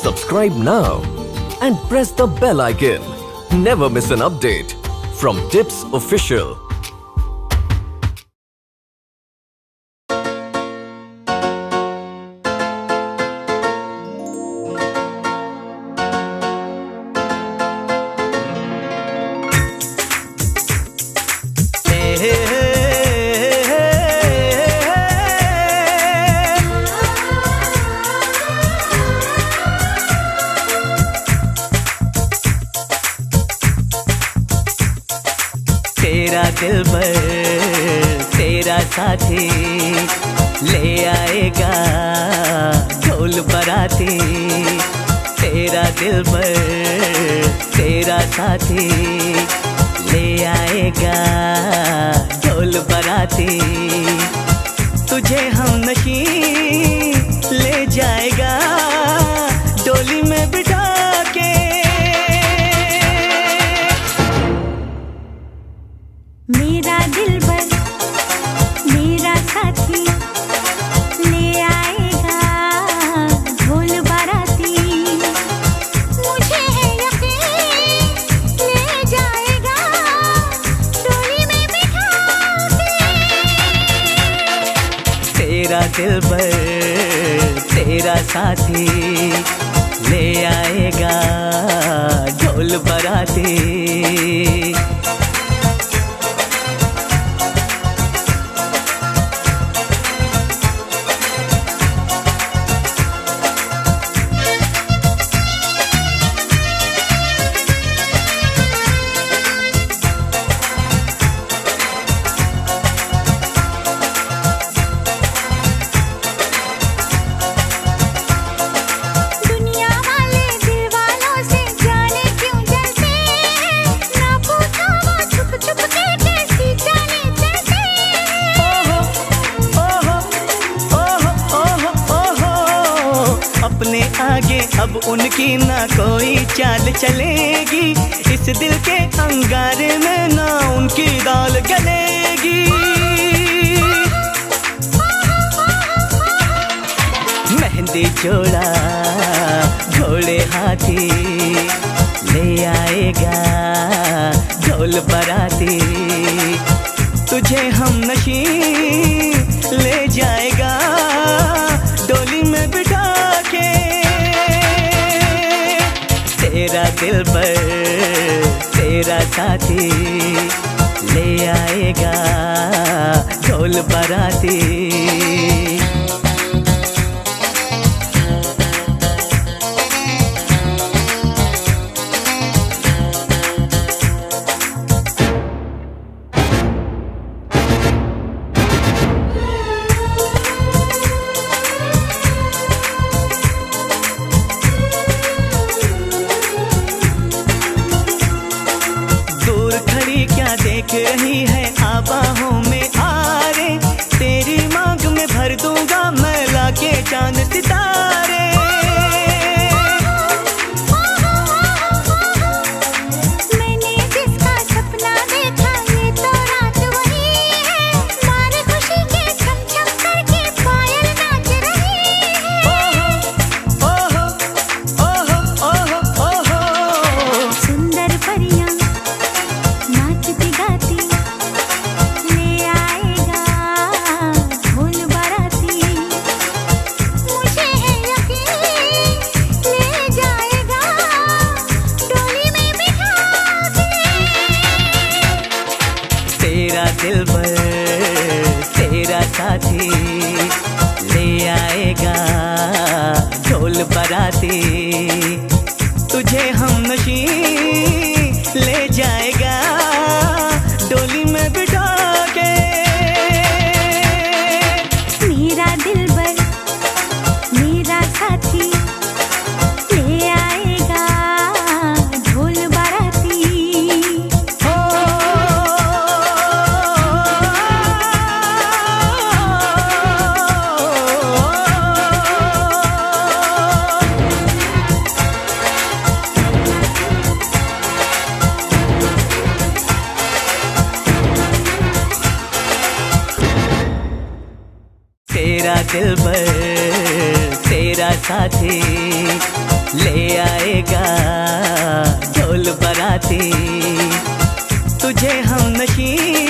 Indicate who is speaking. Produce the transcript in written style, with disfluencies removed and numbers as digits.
Speaker 1: Subscribe now and press the bell icon. Never miss an update from Tips Official.
Speaker 2: तेरा दिलबर तेरा साथी ले आएगा ढोल बराती। तेरा दिलबर तेरा साथी ले आएगा ढोल बराती। तुझे हमनशी ले जाएगा डोली में बिठा के।
Speaker 3: मेरा दिलबर मेरा साथी ले आएगा ढोल बाराती। मुझे है यकीन ले जाएगा डोली में बिठा के।
Speaker 2: तेरा दिलबर तेरा साथी ले आएगा ढोल बराती। अपने आगे अब उनकी ना कोई चाल चलेगी। इस दिल के अंगारे में ना उनकी दाल गलेगी। मेहंदी जोड़ा घोड़े हाथी ले आएगा ढोल बराती। तुझे हमनशी ले जाएगा डोली में बिठा के। तेरा दिलबर तेरा साथी ले आएगा ढोल बराती। क्या देख रही है आबाहों में आरे। तेरी मांग में भर दूंगा मैं लाके चांद सितारे।
Speaker 3: मैंने जिसका सपना देखा ये तो रात वही है। मारे खुशी के छम छम करके पायल नाच रही है।
Speaker 2: ओहो ओहो ओहो ओहो
Speaker 3: सुंदर परियां नाचती गाती ले आएगा ढोल बाराती। मुझे है यकीन ले जाएगा डोली में बिठा के।
Speaker 2: तेरा दिलबर तेरा साथी ले आएगा ढोल बराती। तुझे हमनशी ले जाएगा डोली में बिठा के।
Speaker 3: मेरा दिलबर मेरा साथी ले आएगा ढोल बाराती।
Speaker 2: तेरा दिलबर तेरा साथी ले आएगा ढोल बराती, तुझे हम नशी